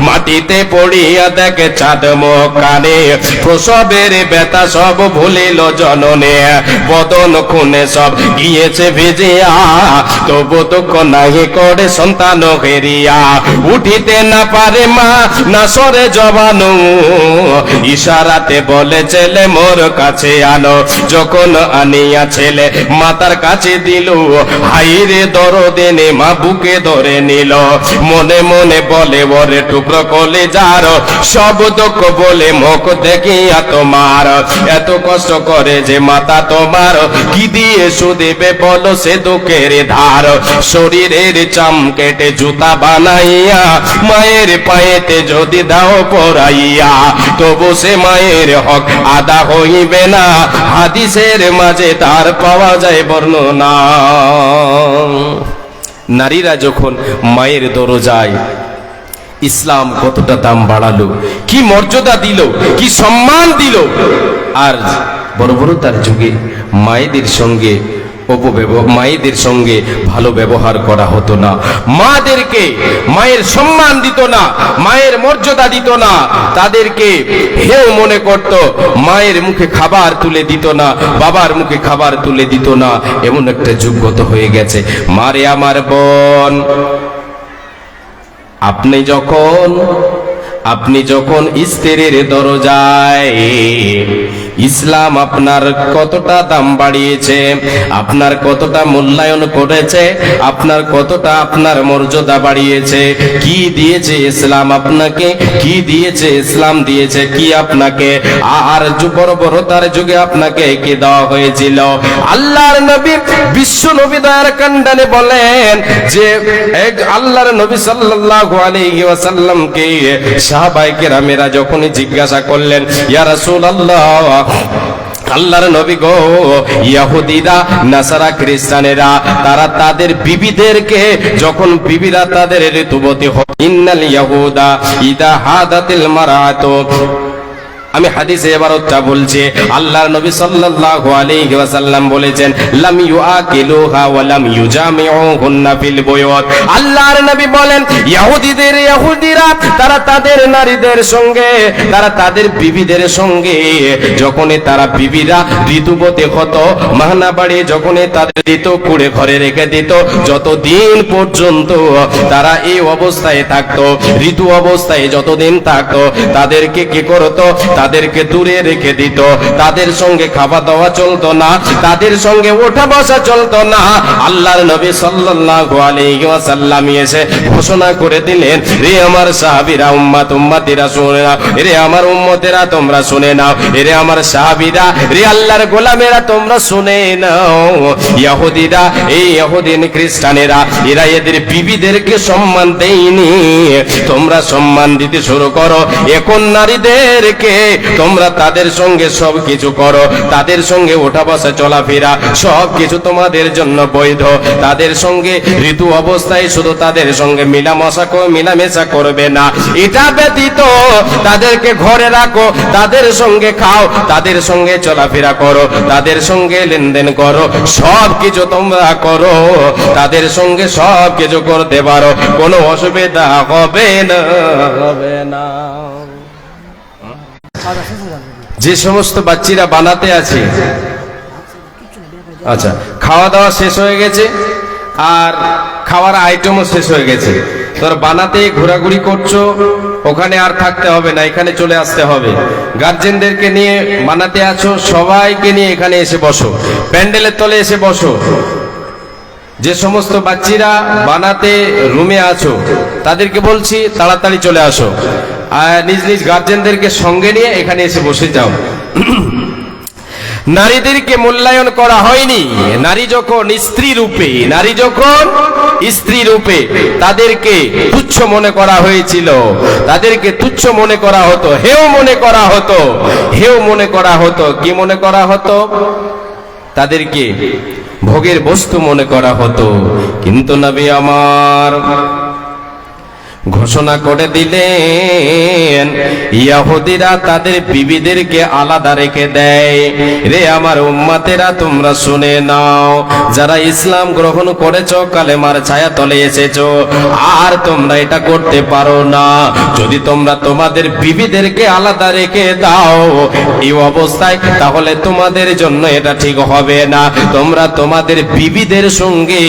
মাটিতে পড়িয়া দেখে চাঁদ মুখখানে, প্রসবের ব্যথা সব ভুলিল জননে, বদন খুনে সব গিয়েছে ভিজিয়া, তবু দুঃখ নাহি করে সন্তান হেরিয়া। উঠিতে না পারে মা না সরে জবানু, ইশারাতে বলে ছেলে মোর কাছে আনো। যখন আনিয়া ছেলে মাতার কাছে দিল, হাইরে দরদিনে মা বুকে ধরে নিল। মনে মনে বলে ওরে টুকরো কলিজার, সব দুঃখ বলে মুখ দেখিয়া তোমার। এত কষ্ট করে যে মাতা তোমার, কি দিয়ে শুধিবে বলো সে দুঃখের ধার। শরীরের চাম কেটে জুতা বানাইয়া, মায়ের পায়েতে যদি দাও পরাইয়া, তবু সে মায়ের হক আদা হইবে না। হাদিসের মাঝে তার পাওয়া যায় বর্ণনা। নারীরা যখন মায়ের দরজায়, ইসলাম কতটা দাম বাড়ালো, কি মর্যাদা দিল, কি সম্মান দিল। আর বর্বরতার যুগে মায়েদের সঙ্গে মায়েদের সঙ্গে ভালো ব্যবহার করা হতো না। মাদেরকে মায়ের সম্মান দিত না, মায়ের মর্যাদা দিত না, তাদেরকে হেয় মনে করত। মায়ের মুখে খাবার তুলে দিত না, বাবার মুখে খাবার তুলে দিত না। এমন একটা যুগগত হয়ে গেছে। মারে আমার বোন, আপনি যখন স্ত্রীর দরজায়, ইসলাম আপনার কতটা দাম বাড়িয়েছে, আপনার কতটা মূল্যায়ন করেছে, আপনার কতটা আপনার মর্যাদা বাড়িয়েছে। কি দিয়েছে ইসলাম আপনাকে, কি দিয়েছে ইসলাম দিয়েছে কি আপনাকে। আর বর্বরতার যুগে আপনাকে কি দেওয়া হয়েছিল। আল্লাহর নবী, বিশ্ব নবী দয়ার কান্ডানে বলেন যে আল্লাহর নবী সাল্লাল্লাহু আলাইহি ওয়াসাল্লামকে সাহাবায়ে কেরামেরা যখন জিজ্ঞাসা করলেন, ইয়া রাসূলুল্লাহ, আল্লাহর নবী গো, ইহুদিরা, নাসারা, খ্রিস্টানেরা তারা তাদের বিবিদেরকে যখন বিবিরা তাদের ঋতুবতী হয়, ইন্নাল ইয়াহুদা ইদা হাদাতিল মারাতু, আমি হাদিসে এবারটা বলছি, আল্লাহর নবী সাল্লাল্লাহু আলাইহি ওয়াসাল্লাম বলেছেন, লাম ইউআকিলুহা ওয়া লাম ইউজামিউহুন্না ফিল বুয়ুত। আল্লাহর নবী বলেন, ইহুদিরা তারা তাদের নারীদের সঙ্গে, তারা তাদের বিবিদের সঙ্গে যখনই তারা বিবিরা ঋতুবতী হতো, মাহনা বাড়ি যখনই তাদের দিত, কুড়ে ঘরে রেখে দিত, যতদিন পর্যন্ত তারা এই অবস্থায় থাকতো, ঋতু অবস্থায় যতদিন থাকতো, তাদেরকে কি করতো, তাদেরকে দূরে রেখে দিত। তাদের সঙ্গে খাওয়া দাওয়া চলতো না, তাদের সঙ্গে ওঠা বসা চলতো না। আল্লাহর নবী সাল্লাল্লাহু আলাইহি ওয়াসাল্লাম এসে ঘোষণা করে দিলেন, রে আমার সাহাবীরা, উম্মতিরা শুনে নাও, রে আমার উম্মতেরা তোমরা শুনে নাও, রে আমার সাহাবীরা, রে আল্লাহর গোলামেরা তোমরা শুনে নাও। ইহুদিরা, এই ইহুদিন খ্রিস্টানেরা এরা এদের বিবিদেরকে সম্মান দেয়নি, তোমরা সম্মান দিতে শুরু করো। এখন নারীদেরকে তোমরা তাদের সঙ্গে সব কিছু করো, তাদের সঙ্গে ওঠা বসা চলাফেরা সব কিছু তোমাদের জন্য বৈধ। তাদের সঙ্গে ঋতু অবস্থায় শুধু তাদের সঙ্গে মিলামেশা করবে না, এটা ব্যতীত তাদেরকে ঘরে রাখো, তাদের সঙ্গে খাও, তাদের সঙ্গে চলাফেরা করো, তাদের সঙ্গে লেনদেন করো, সব কিছু তোমরা করো, তাদের সঙ্গে সব কিছু করতে পারো, কোনো অসুবিধা হবে না। যে সমস্ত বাচ্চারা বানাতে আছে, আচ্ছা খাওয়া দাওয়া শেষ হয়ে গেছে আর খাওয়ার আইটেমও শেষ হয়ে গেছে, তোর বানাতে ঘোরাঘুরি করছো, ওখানে আর থাকতে হবে না, এখানে চলে আসতে হবে। গার্জেনদেরকে নিয়ে বানাতে আছো, সবাইকে নিয়ে এখানে এসে বসো, প্যান্ডেলের তলে এসে বসো। যে সমস্ত বাচ্চারা বানাতে রুমে আছো তাদেরকে বলছি তাড়াতাড়ি চলে আসো, আর নিজ নিজ গার্জেনদেরকে সঙ্গে নিয়ে এখানে এসে বসে যাও। নারীদেরকে মূল্যায়ন করা হয়নি। নারী যখন স্ত্রী রূপে তাদেরকে তুচ্ছ মনে করা হয়েছিল, তাদেরকে তুচ্ছ মনে করা হতো, হেয় মনে করা হতো। কি মনে করা হতো? তাদেরকে ভোগের বস্তু মনে করা হতো। কিন্তু নবী আমার ঘোষণা করে দিলেন, ইহুদিরা তাদের বিবিদেরকে আলাদা রেখে দেয়। রে আমার উম্মতেরা, তোমরা শুনে নাও, যারা ইসলাম গ্রহণ করেছো, কালেমার ছায়া তলে এসেছো, আর তোমরা এটা করতে পারো না। যদি তোমরা তোমাদের বিবিদেরকে আলাদা রেখে দাও এই অবস্থায়, তাহলে তোমাদের জন্য এটা ঠিক হবে না। তোমরা তোমাদের বিবিদের সঙ্গে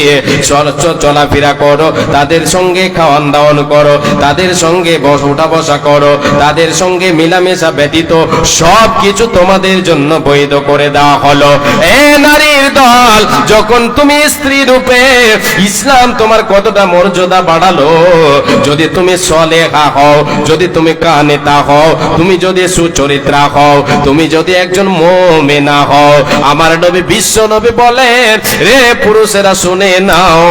চলাফেরা করো, তাদের সঙ্গে খাওয়ান দাওয়ান করো, তাদের সঙ্গে উঠা বসা করো, তাদের সঙ্গে মিলামেশা ব্যতীত সব কিছু তোমাদের জন্য বৈধ করে দেওয়া হলো। এ নারীর দল, যখন তুমি স্ত্রী রূপে ইসলাম তোমার কতটা মর্যাদা বাড়ালো। যদি তুমি সলেহা হও, যদি তুমি কানেতা হও, তুমি যদি সুচরিত্রা হও, তুমি যদি একজন মুমিনা হও, আমার নবী বিশ্ব নবী বলেন, রে পুরুষেরা শুনে নাও,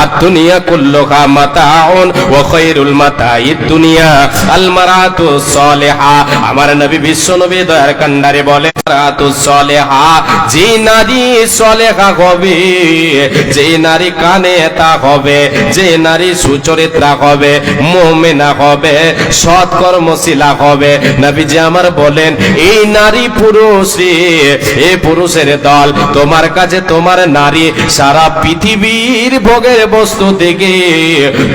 আর দুনিয়া কুল্লুহা মাতাউন ওয়া খায়রুল মাতাইদ দুনিয়া আল মারাতু সালিহা। আমার নবী বিশ্ব নবী দয়ার কান্ডারে বলে, মারাতু সালিহা, যে নারী সালেহা হবে, যে নারী কানেতা হবে, যে নারী সুচরিত্রা হবে, মুমিনা হবে, সৎকর্মশীলা হবে, নবীজি আমার বলেন, এই নারী পুরুষ রে, এই পুরুষের দল, তোমার কাছে তোমার নারী সারা পৃথিবীর ভোগের বস্তু থেকে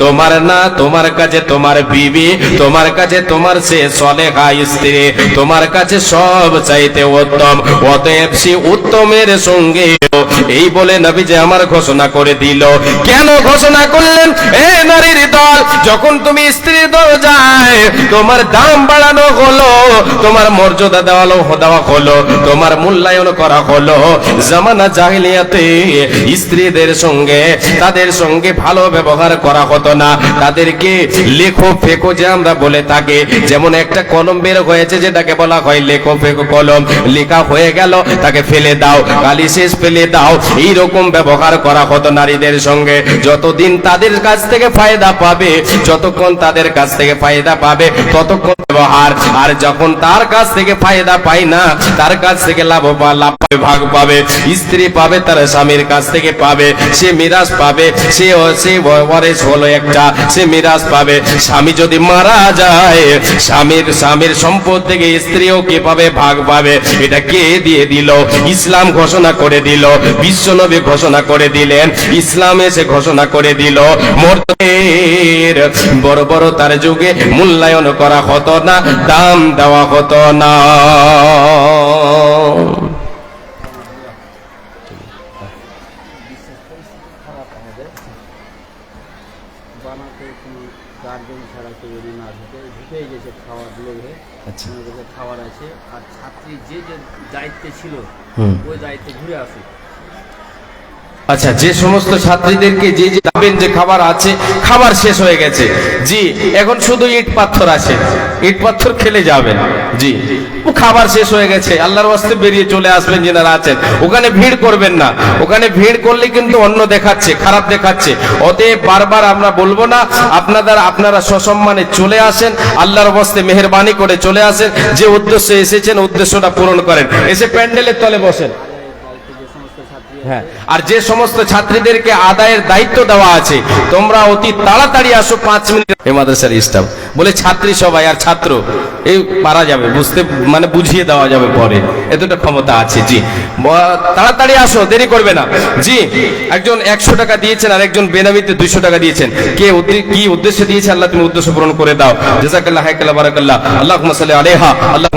তোমার না, তোমার কাছে তোমার বিবি, তোমার কাছে তোমার সে সলেহা স্ত্রী, তোমার কাছে সব চাইতে উত্তম। অতএব সে উত্তমের সঙ্গে, এই বলে নবীজি আমার ঘোষণা করে দিল। কেন ঘোষণা করলেন? এ নারীর দল, যখন তুমি স্ত্রীর দরজায় তোমার দাম বাড়ানো হলো, তোমার মর্যাদা দেওয়া হলো, তোমার মূল্যায়ন করা হলো। জামানা জাহিলিয়াতে স্ত্রীদের সঙ্গে, তাদের সঙ্গে ভালো ব্যবহার করা হতো না, তাদেরকে লেখো ফেকো যে আমরা বলে থাকি, যেমন একটা কলম বের হয়েছে যেটাকে বলা হয় লেখো ফেকো কলম, লেখা হয়ে গেল তাকে ফেলে দাও, কালি শেষ ফেলে দাও, এইরকম ব্যবহার করা হতো নারীদের সঙ্গে। যতদিন তাদের কাছ থেকে ফায়দা পাবে, যতক্ষণ তাদের কাছ থেকে ফায়দা পাবে ততক্ষণ ব্যবহার, আর যখন তার কাছ থেকে ফায়দা পায় না, তার কাছ থেকে লাভ পাবে, ভাগ পাবে, স্ত্রী পাবে, তার স্বামীর কাছ থেকে পাবে, সে মিরাজ পাবে, সে ওয়ারিস হলো একটা, সে মিরাজ পাবে। স্বামী যদি মারা যায়, স্বামীর সম্পদ থেকে স্ত্রীও কে পাবে, ভাগ পাবে। এটা কে দিয়ে দিল? ইসলাম ঘোষণা করে দিল, বিশ্বনবী ঘোষণা করে দিলেন, ইসলাম এসে ঘোষণা করে দিল। মর্যাদার বড় বড় তার যুগে মূল্যায়ন করা হতো না, দাম দেওয়া হতো না। বানাতে কোনো গার্জেন ছাড়া কেউ যদি না ঢুকেই গেছে খাওয়ার লোভে, খাওয়ার আছে, আর ছাত্রী যে যে দায়িত্বে ছিল ওই দায়িত্বে ঘুরে আসে। আচ্ছা, যে সমস্ত ছাত্রীদেরকে যে যে যাবেন যে খাবার আছে, খাবার শেষ হয়ে গেছে, জি, এখন শুধু ইট পাথর আছে, ইট পাথর খেলে যাবেন, জি, খাবার শেষ হয়ে গেছে, আল্লাহর ওয়াস্তে বেরিয়ে চলে আসবেন যারা আছেন। ওখানে ভিড় করবেন না, ওখানে ভিড় করলে কিন্তু অন্য দেখাচ্ছে, খারাপ দেখাচ্ছে। অতএব বারবার আমরা বলবো না, আপনারা সসম্মানে চলে আসেন, আল্লাহর ওয়াস্তে মেহেরবানি করে চলে আসেন, যে উদ্দেশ্যে এসেছেন উদ্দেশ্যটা পূরণ করেন, এসে প্যান্ডেলের তলে বসেন। হ্যাঁ, আর যে সমস্ত ছাত্রীদেরকে আদায়ের দায়িত্ব দেওয়া আছে, তোমরা অতি তাড়াতাড়ি আসো, 5 মিনিট। এই মাদ্রাসার স্টাফ বলে ছাত্রী সবাই আর ছাত্র এই পারা যাবে, বুঝতে মানে বুঝিয়ে দেওয়া যাবে পরে, এতটা ক্ষমতা আছে। জি, তাড়াতাড়ি আসো, দেরি করবে না। জি, একজন 100 টাকা দিয়েছেন আর একজন বেনামিতে 200 টাকা দিয়েছেন। কে কি উদ্দেশ্যে দিয়েছে, আল্লাহ তুমি উদ্দেশ্য পূরণ করে দাও। জাযাকাল্লাহ, হায়াকাল্লাহ, বারাকাল্লাহ, আল্লাহুম্মা সাল্লি আলাইহা। আল্লাহ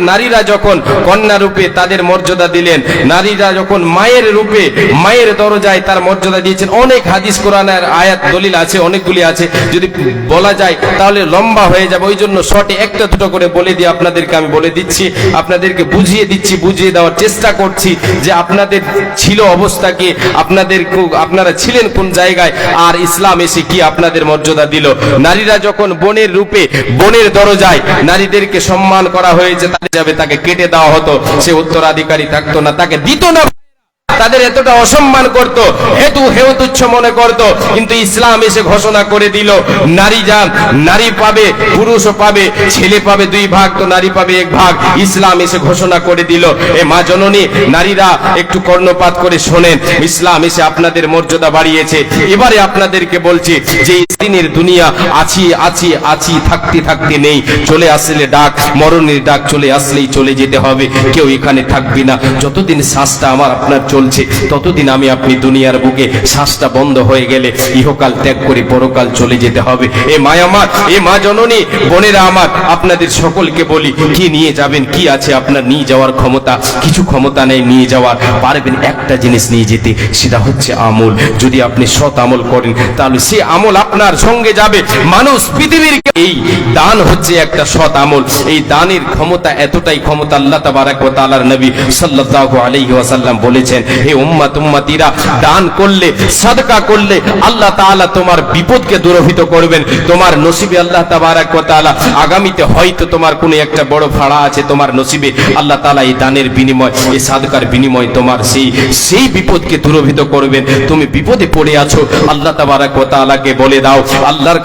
নারীরা যখন কন্যা রূপে তাদের মর্যাদা দিলেন, নারীরা যখন মায়ের রূপে মায়ের দরজায় তার মর্যাদা দিয়েছেন। অনেক হাদিস কোরআনের আয়াত দলিল আছে, অনেকগুলি আছে, যদি বলা যায় তাহলে লম্বা হয়ে যাবে। ওই জন্য শর্টে একটা দুটো করে বলে দিয়ে আপনাদেরকে আমি বলে দিচ্ছি, আপনাদেরকে বুঝিয়ে দিচ্ছি, বুঝিয়ে দেওয়ার চেষ্টা করছি যে আপনাদের ছিল অবস্থা কি, আপনারা ছিলেন কোন জায়গায়, আর ইসলাম এসে কি আপনাদের মর্যাদা দিল। নারীরা যখন বোনের রূপে বোনের দরজায় নারীদেরকে সম্মান করা হয়েছে, তাকে কেটে দেওয়া হতো, সে উত্তরাধিকারী থাকতো না, তাকে দিত না, তাদের এতটা অসম্মান করত, হেউ তুচ্ছ মনে করত। কিন্তু ইসলাম এসে ঘোষণা করে দিল নারী পাবে, পুরুষও পাবে, ছেলে পাবে 2 ভাগ, তো নারী পাবে 1 ভাগ। ইসলাম এসে ঘোষণা করে দিল। এ মা জননী, নারীরা একটু কর্ণপাত করে শোনেন, ইসলাম এসে আপনাদের মর্যাদা বাড়িয়েছে। এবারে আপনাদেরকে বলছি যে দিনের দুনিয়া আছি থাকতে নেই, চলে আসলে ডাক, মরণের ডাক চলে আসলেই চলে যেতে হবে, কেউ এখানে থাকবি না। যতদিন শ্বাসটা আমার আপনার চলছে ততদিন আমি আপনি দুনিয়ার বুকে, শ্বাসটা বন্ধ হয়ে গেলে ইহকাল ত্যাগ করে পরকাল চলে যেতে হবে। এ মায়া আমার, এ মা জননী, বোনেরা আমার, আপনাদের সকলকে বলি, কি নিয়ে যাবেন? কি আছে আপনার নিয়ে যাওয়ার ক্ষমতা? কিছু ক্ষমতা নেই নিয়ে যাওয়ার। পারবেন একটা জিনিস নিয়ে যেতে, সেটা হচ্ছে আমল। যদি আপনি সৎ আমল করেন তাহলে সে আমল আপনার সঙ্গে যাবে। মানুষ পৃথিবীর, এই দান হচ্ছে একটা সৎ আমল। এই দানের ক্ষমতা, এতটাই ক্ষমতা আল্লাহ তাবারাক ওয়া তাআলার নবী সাল্লাল্লাহু আলাইহি ওয়াসাল্লাম বলেছেন, হে উম্মতিরা, দান করলে, সাদকা করলে আল্লাহ তাআলা তোমার বিপদকে দূরীভূত করবেন। তোমার নসিবে আল্লাহ তাবারাক ওয়া তাআলা আগামীতে হয়তো তোমার কোনো একটা বড় ফাড়া আছে তোমার নসিবে, আল্লাহ তাআলা এই দানের বিনিময়, এই সাদকার বিনিময় তোমার সেই বিপদকে দূরীভূত করবেন। তুমি বিপদে পড়ে আছো, আল্লাহ তাবারাক ওয়া তাআলাকে বলে দাও, আল্লাহর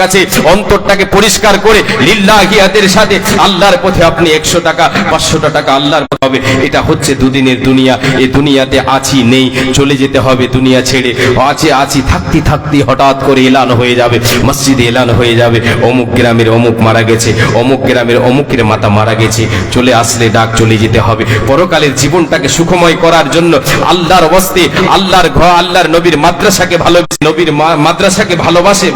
কাছে অন্তরটাকে পরিষ্কার করে লিল্লাহিয়াতের সাথে আল্লাহর পথে আপনি 100 টাকা 500 টাকা আল্লাহর হবে। এটা হচ্ছে দুদিনের দুনিয়া। এই দুনিয়াতে আছি নেই, চলে যেতে হবে দুনিয়া ছেড়ে। আছি থাকতে হঠাৎ করে এলান হয়ে যাবে, মসজিদে এলান হয়ে যাবে, অমুক গ্রামের অমুক মারা গেছে, অমুক গ্রামের অমুকের মাতা মারা গেছে। চলে আসলে ডাক, চলে যেতে হবে। পরকালের জীবনটাকে সুখময় করার জন্য আল্লাহর ওয়াস্তে, আল্লাহর ঘর, আল্লাহর নবীর মাদ্রাসাকে ভালোবেসে, নবীর মাদ্রাসাকে ভালোবেসে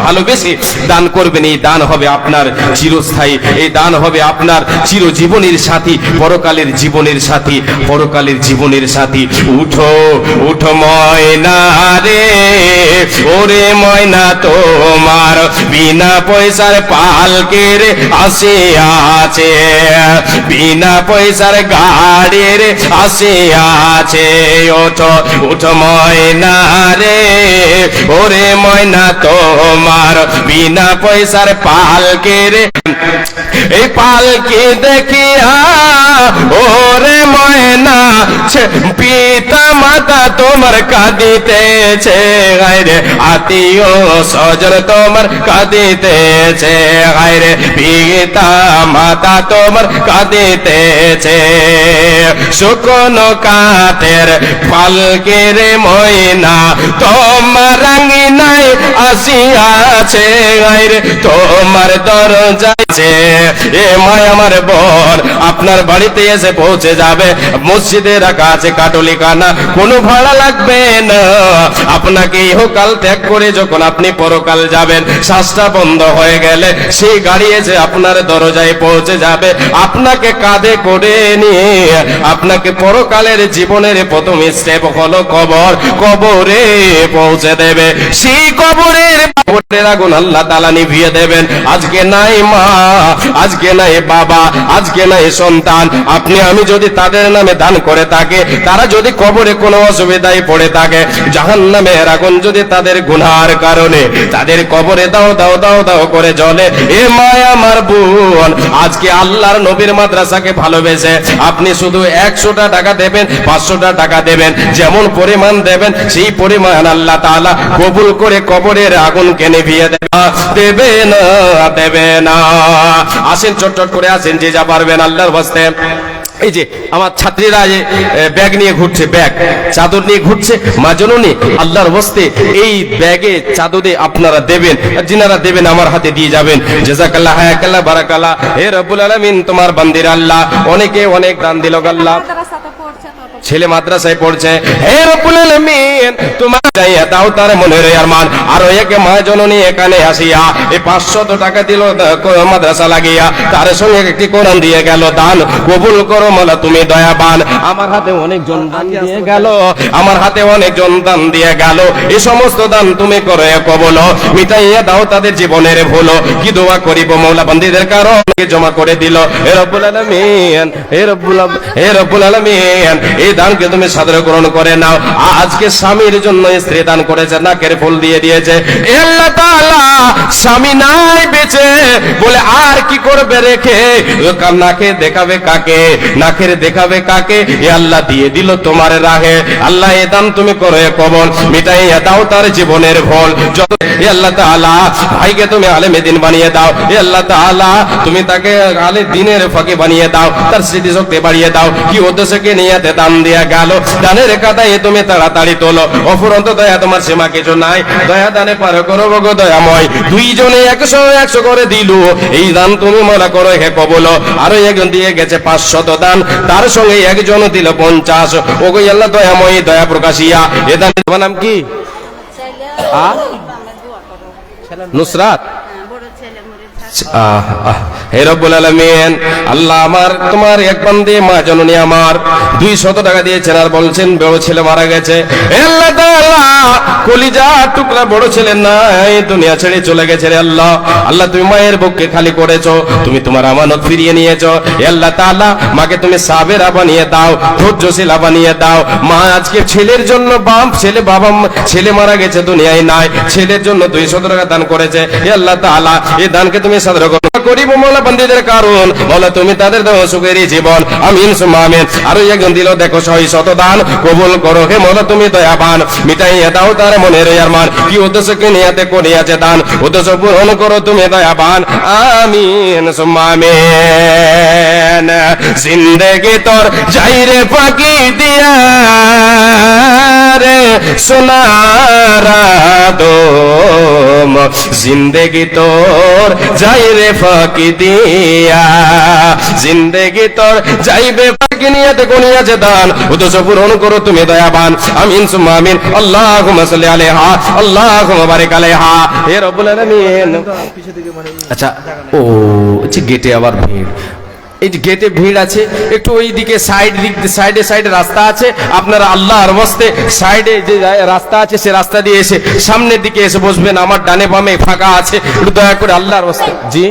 দান করবেন। এই দান হবে আপনার চিরস্থায়ী, এই দান হবে আপনার চিরজীবনের সাথী, পরকালের জীবনের সাথী, পরকালের জীবনের সাথী। উঠো ময়না রে, ওরে ময়না, তোমার বিনা পয়সার পালকের আসে আছে, বিনা পয়সার গাড়ির আসে আছে। উঠো ময়না রে, ওরে ময়না, তোমার বিনা পয়সার পালকের, এই পালকি দেখিয়া ওরে ময়না, পিতা মাতা তোমার কাঁদিতেছে, রে আত্মীয় স্বজন তোমার কাঁদিতেছে, রে পিতা মাতা তোমার কাঁদিতেছে। শুকনো কাঠের পালকের ময়না তোমার রাঙিনায় আসিয়াছে, রে তোমার দরজায়। এ মায় আমার বোন, আপনার বাড়িতে এসে পৌঁছে যাবে। মসজিদের কাছে কাটলিখানা, কোনো ভাড়া লাগবে না। আপনাকে ইহকাল ত্যাগ করে যখন আপনি পরকাল যাবেন, শ্বাসটা বন্ধ হয়ে গেলে সেই গাড়ি এসে আপনার দরজায় পৌঁছে যাবে। আপনাকে কাঁধে করে নিয়ে আপনাকে পরকালের জীবনের প্রথম স্টেপ হলো কবরে পৌঁছে দেবে। সেই কবরের আগুন আল্লাহ তাআলা নিভিয়ে দেবেন। আজকে নাই মা, আজকে নাই বাবা, আজকে নাই সন্তান, আপনি আমি যদি তাদের নামে দান করে থাকে, তারা যদি কবরে কোনো অসুবিধায় পড়ে থাকে, জাহান্নামের আগুন যদি তাদের গুনার কারণে তাদের কবরে দাও করে জ্বলে। এ মায়া আমার বোন, আজকে আল্লাহর নবীর মাদ্রাসাকে ভালোবেসে আপনি শুধু 100 টাকা দেবেন, 500 টাকা দেবেন, যেমন পরিমাণ দেবেন সেই পরিমাণ আল্লাহ তাআলা কবুল করে কবরের আগুনকে নিভিয়ে দেবে না। আসেন, চট করে আসেন, যে যা পারবেন আল্লাহর ওয়াস্তে। এই যে আমার ছাত্রীরা যে ব্যাগ নিয়ে ঘুরছে, ব্যাগ চাদর নিয়ে ঘুরছে, মা জননী আল্লাহর ওয়াস্তে এই ব্যাগে চাদরে আপনারা দেবেন, যিনারা দেবেন আমার হাতে দিয়ে যাবেন। জাযাকাল্লাহ, হায়াকাল্লাহ, বারাকাল্লাহ। হে রব্বুল আলামিন, তোমার বান্দির আল্লাহ অনেকে অনেক দান দিল আল্লাহ, ছেলে মাদ্রাসায় পড়ছে, হে রব্বুল আলামিন তোমার চাইয়া দাও তার মনের আরমান। আর একে মা জননী এখানে আসিয়া এই 500 টাকা দিল মাদ্রাসা লাগিয়া, তার সঙ্গে একটি কোরআন দিয়ে গেল। দান কবুল করো মাওলা, তুমি দয়াবান। আমার হাতে অনেকজন দান দিয়ে গেল, আমার হাতে অনেকজন দান দিয়ে গেল। এই সমস্ত দান তুমি করে কবুল, মিটাইয়া দাও তাদের জীবনের ভুল। কি দোয়া করিব মাওলা, বান্দীদের কারণে জমা করে দিল। হে রব্বুল আলামিন, হে রব্বুল আলামিন, এই দানকে তুমি সাদরে গ্রহণ করে নাও। আজকে স্বামীর জন্য স্ত্রী দান করেছে, নাকের ফুল দিয়ে দিয়েছে। আল্লাহ তাআলা স্বামী নাই বেঁচে বলে আর কি করবে রেখে, নাকে দেখাবে কাকে, নাকের দেখাবে কাকে, এ আল্লাহ দিয়ে দিল তোমার রাহে। আল্লাহ এ দান তুমি করো এ কবল, মিটাইয়া দাও তার জীবনের ভুল। যত এ আল্লাহ তাআলা ভাইকে তুমি আলেমে দিন বানিয়ে দাও, এ আল্লাহ তাআলা তুমি তাকে আলে দিনের ফাঁকি বানিয়ে দাও, তার স্মৃতিশক্তি বাড়িয়ে দাও। কি উদ্দেশ্যকে নিয়ে দান দিয়া গেল, দানের কাদায় তুমি তাড়াতাড়ি তোলো। অফুরন্ত দয়া তোমার সীমা কিছু নাই, দয়া দানে পার করো গো দয়াময়। দুইজনে 100 করে দিল, এই দান তুমি মনে করো হে কবল। আরো একজন দিয়ে গেছে 500 দান, তার সঙ্গে একজন দিল 50। ও গো আল্লাহ দয়াময়, দয়া প্রকাশিয়া এ দান। তোমার নাম কি? নুসরাত। হে রব্বুল আলামিন, আল্লাহ আমার তোমার এক বান্দে মা জননী আমার 200 টাকা দিয়েছেন, আর বলছেন বড় ছেলে মারা গেছে। হে আল্লাহ তাআলা, কলিজা টুকরা বড় ছেলে নাই, দুনিয়া ছেড়ে চলে গেছে রে আল্লাহ। আল্লাহ তুমি মায়ের বুককে খালি করেছো, তুমি তোমার আমানত ফিরিয়ে নিয়েছো। হে আল্লাহ তাআলা, মাকে তুমি সাবেরা বানিয়ে দাও, ধৈর্যশীলা বানিয়ে দাও। মা আজকে ছেলের জন্য ছেলে মারা গেছে, দুনিয়ায় নাই, ছেলের জন্য 200 টাকা দান করেছে। হে আল্লাহ তাআলা, এই দানকে তুমি সাদর করিব মওলা বান্দীদের কারণ, মওলা তুমি তাদের দাও সুখেরই জীবন। আমিন সুম্মা আমিন। আরো একজন দিল দেখো 600 দান, কবুল করো হে মওলা তুমি দয়াবান, মিটাইয়া দাও তার মনের আরমান। কি উদ্দেশ্যকে নিয়াতে করিয়াছে দান, উদ্দেশ্য পূরণ করো তুমি দয়াবান। আমিন সুম্মা আমিন। জিন্দেগি তোর যাইরে ফাঁকি দিয়া রে সোনারা দোম, জিন্দেগি তোর যাইরে ফাঁকি দিয়া, জিন্দেগি তোর যাইবে ফাঁকি নিয়াতে কোনিয়াছে দান, উদ্দেশ্য পূরণ করো তুমি দয়াবান। আমিন সুম্মা আমিন। আল্লাহুম্মা সাল্লি আলাইহা, আল্লাহুম্মা বারিক আলাইহা। হে রব্বুল আলামিন। আচ্ছা, ও আচ্ছা, গেটে আবার ভিড়। এই যে গেটে ভিড় আছে, একটু ওই দিকে সাইডে রাস্তা আছে, আপনারা আল্লাহর ওয়াস্তে সাইডে যে রাস্তা আছে সে রাস্তা দিয়ে এসে সামনের দিকে এসে বসবেন। আমার ডানে বামে ফাঁকা আছে, একটু দয়া করে আল্লাহর ওয়াস্তে। জি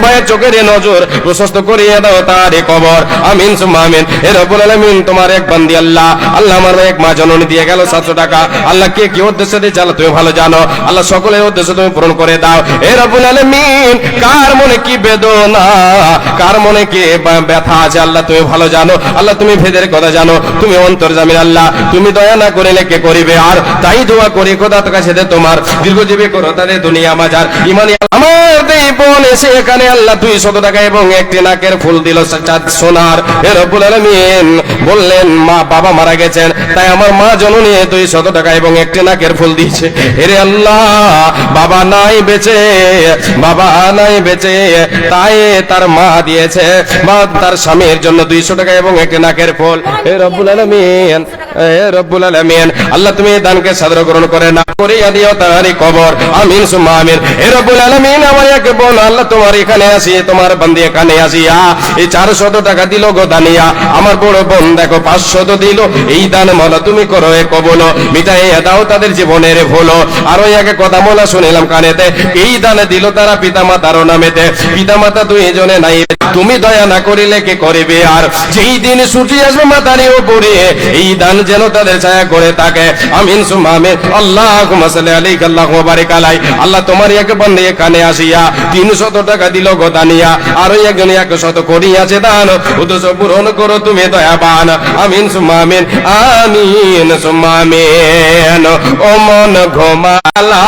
ভাইয়ের চোখের নজর প্রশস্ত করিয়ে দাও তার কবর। আমিন সুম্মা আমিন। হে রব্বুল আলামিন, তোমার এক বান্দি আল্লাহ আমার এক মা জননী দিয়ে গেল 700 টাকা। আল্লাহ কে কি উদ্দেশ্য দিয়ে চালা তুমি ভালো জানো, আল্লাহ সকলের উদ্দেশ্য তুমি পূরণ করে দাও। হে রব্বুল আলামিন, কার মনে কি বেদনা, কার মনে কি ব্যথা আছে আল্লাহ তুমি ভালো জানো। আল্লাহ তুমি ভেদের কথা জানো, তুমি অন্তর্যামী আল্লাহ, তুমি দয়া না করিলে কে করিবে। আর তাই দোয়া করি খোদার কাছে তোমার দীর্ঘজীবী করো তাদের দুনিয়া মাজার ইমানি। আমার দেই বোন এসে এখানে আল্লাহ 200 টাকা এবং একটি নাকের ফুল দিল সোনার। হে রব্বুল আলামিন, বললেন মা বাবা মারা গেছেন, তাই আমার মা জননী 200 টাকা এবং একটি নাকের ফুল দিয়েছে। হে আল্লাহ, বাবা নাই বেঁচে, তাই তার মা দিয়েছে, মা তার স্বামীর জন্য 200 টাকা এবং একটি নাকের ফুল। হে রব্বুল আলামিন, হে রব্বুল আলামিন, আল্লাহ তুমি দানকে সাদর গ্রহণ করে না করিয়া দিও তারই কবর। আমিন সুম্মা আমিন। হে রব্বুল আলামিন, আমার একে বোন আল্লাহ তোমার এখানে আসি, তোমার বান্দি এখানে আসিয়া এই 400 টাকা দিল গো দানিয়া। আমার বড় বোন দেখো 500 দিল, এই দান মওলা তুমি করো এ কবুল, মিটাইয়া দাও তাদের জীবনের ভুল। আর ওই একে কথা মওলা শুনিলাম কানেতে, এই দান দিল তারা পিতামাতার নামেতে, পিতামাতা দুইজনে নাই, তুমি দয়া না করিলে কে করিবে। আর যেই দিন সূর্য আসবে মাথার উপরে, এই দান যেন তাদের ছায়া করে থাকে। আমিন সুম্মা আমিন। আল্লাহুম্মা সাল্লি আলাইকা আল্লাহুম্মা বারিক আলাই। আল্লাহ তোমার এক বান্দা এখানে আসিয়া 300 টাকা দিল গো দানিয়া, আর ওই একজন 100 করিয়াছে দান, উদ্দেশ্য পূরণ করো তুমি দয়াবান। আমিন সুম্মা আমিন। আমিন সুম্মা আমিন। ও মন ঘুমালা,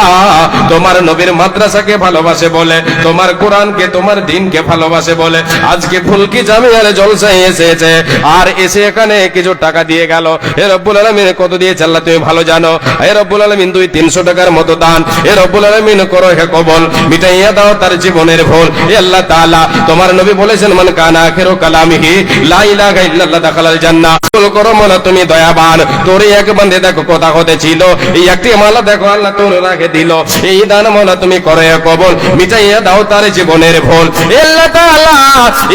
তোমার নবীর মাদ্রাসাকে ভালোবাসে বলে, তোমার কোরআনকে তোমার দ্বীনকে ভালোবাসে বলে আজকে ফুলকি জামিয়ার জলসায় এসেছে, আর এসে এখানে কিছু টাকা দিয়ে গেল। হে রব্বুল আলামিন, কত দিয়েছে আল্লাহ তুমি ভালো জানো। হে রব্বুল আলামিন, 200-300 টাকার মতো দান। হে রব্বুল আলামিন, করো হে কবুল, মিটাইয়া দাও তার জীবনের ভুল। হে আল্লাহ তাআলা, তোমার নবী বলেছেন মান কানা আখিরু কালামিহি লা ইলাহা ইল্লাল্লাহ দাখালাল জান্নাহ। করো মওলা তুমি দয়াবান। তোর এক বান্দে দেখো কথা হতে ছিল, এই একটি মালা দেখো আল্লাহ তোর রাখে দিল, এই দান মওলা তুমি করো হে কবুল, মিটাইয়া দাও তার জীবনের ভুল। হে আল্লাহ তাআলা,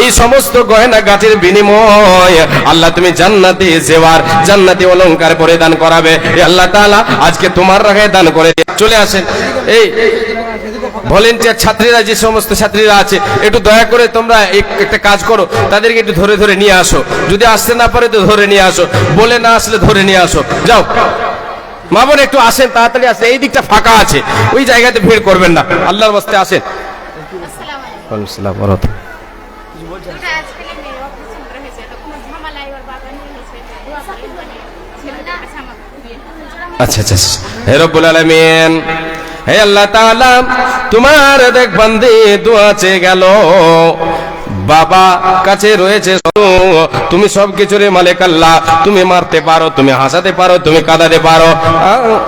এই সমস্ত গয়না গাটির বিনিময় আল্লাহ তুমি জান্নাতি জেওয়ার, জান্নাতি অলংকার পরিধান করাবে। হে আল্লাহ তাআলা, আজকে তোমার রাহে দান করে চলে আসেন। এই ভলেন্টিয়ার ছাত্রীরা, যে সমস্ত ছাত্রীরা আছে, একটু দয়া করে তোমরা একটা কাজ করো, তাদেরকে একটু ধরে ধরে নিয়ে আসো। যদি আসতে না পারে তো ধরে নিয়ে আসো, বলে না আসলে ধরে নিয়ে আসো। যাও মা বোন, একটু আসেন, তাড়াতাড়ি আসেন, এই দিকটা ফাঁকা আছে, ওই জায়গাতে ভিড় করবেন না, আল্লাহর ওয়াস্তে আসেন। আসসালাম ওয়া রাহমাতুল্লাহ। কিছু বলছেন? ওটা আজকালের মেয়ে অপারেশন করা হয়েছে, তো কোনো ঝামেলাই ওর বাবা নিয়ে গেছে, দোয়া করেন মানে ছেলেটার কাছে আমার বিয়ে। আচ্ছা আচ্ছা আচ্ছা। হে রব্বুল আলামিন, হে আল্লাহ তাআলা, তোমার দেখ বান্দি দোয়া চেয়ে গেল, বাবা কাছে রয়েছে, তুমি সব কিছুর মালিক আল্লাহ, তুমি মারতে পারো, তুমি হাসাতে পারো, তুমি কাঁদাতে পারো,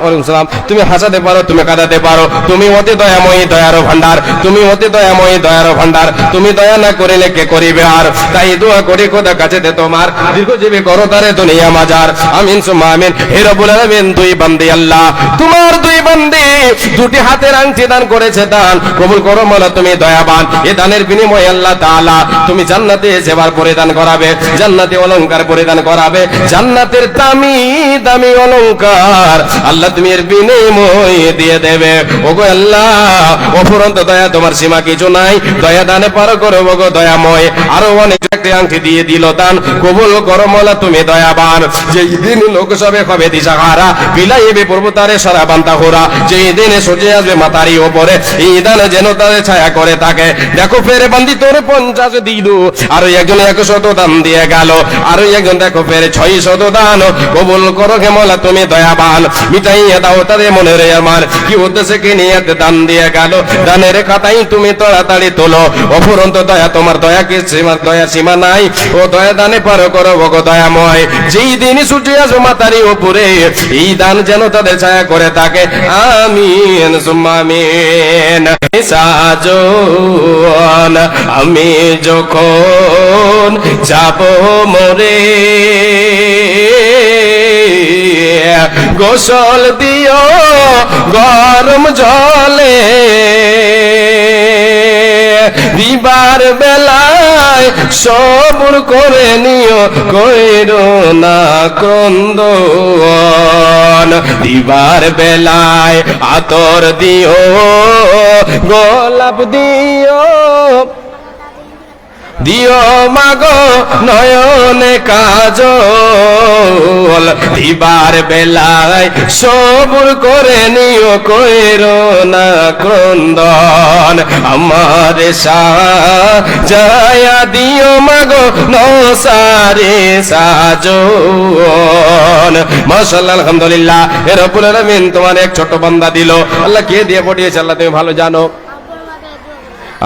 ওয়ালাইকুম সালাম, তুমি হাসাতে পারো, তুমি কাঁদাতে পারো, তুমি অতি দয়াময়ী দয়ার ভান্ডার, তুমি অতি দয়াময়ী দয়ার ভান্ডার, তুমি দয়া না করিলে কে করিবে আর, তাই দোয়া করি খোদা কাছে দে তোমার দীর্ঘজীবী করো তারে দুনিয়া মাজার, আমিন সুম্মা আমিন। হে রব্বুল আলামিন, দুই বান্দি আল্লাহ, তোমার দুই বান্দি দুটি হাতের আংটি দান করেছে, দান কবুল করো মাওলা, তুমি দয়াবান। এ দানের বিনিময়ে আল্লাহ তাআলা তুমি জান্নাতে জেবার পরিধান করাবে, জান্নাতে অলংকার পরিধান করাবে, জান্নাতের দামি দামি অলংকার আল্লাহ তুমি এর বিনিময়ে দিয়ে দেবে। ওগো আল্লাহ, অফুরন্ত দয়া তোমার সীমা কিছু নাই, দয়া দানে পার করো ওগো দয়াময়। আরো অনেক একটি আংটি দিয়ে দিল দান, কবুল করো মাওলা, তুমি দয়াবান। যেই দিন লোক সবে হবে দিশাহারা, বিলাইবে পর্বতারে সারা বান্তা হোরা, যেই দিনে সূর্য আসবে মাতারি ওপরে, এই দান যেন তাদের ছায়া করে থাকে। দেখো ফেরে বান্দি তোর 50 দিল, আরো একজন 100 দান দিয়ে গেল, আরো একজন দেখো ফেরে 600 দান, কবুল করো হে মাওলা, তুমি দয়াবান। মিটাইয়া দাও তাদের মনের আমার, কি উদ্দেশ্যে কি নিয়ে দান দিয়ে গেল, দানের খাতাই তুমি তাড়াতাড়ি তোলো। অফুরন্ত দয়া তোমার, দয়া কি সীমা, দয়া সীমা নাই, ও দয়া দানে পার করো ওগো দয়াময়। যেই দিন সূর্য আসবে মাতারি উপরে, এই দান যেন তাদের ছায়া করে থাকে, আমিন সুম্মা আমিন। সাজন আমি যখন যাব মরে, গোসল দিও গরম জলে, দিবার বেলায় সবুর করে নিও, কইরো না ক্রন্দন, দিবার বেলায় আতর দিও, গোলাপ দিও, দিও মাগো নয়নে কাজল, দিবার বেলায় সবুর করে নিও, কইরো না ক্রন্দন, আমার সাজায়া দিও মাগো নসারে সাজন। মাশাআল্লাহ, আলহামদুলিল্লাহ। হে রব্বুল আলামিন, তোমার এক ছোট বান্দা দিল, আল্লাহ কে দিয়ে পাঠিয়েছে আল্লাহ তুমি ভালো জানো,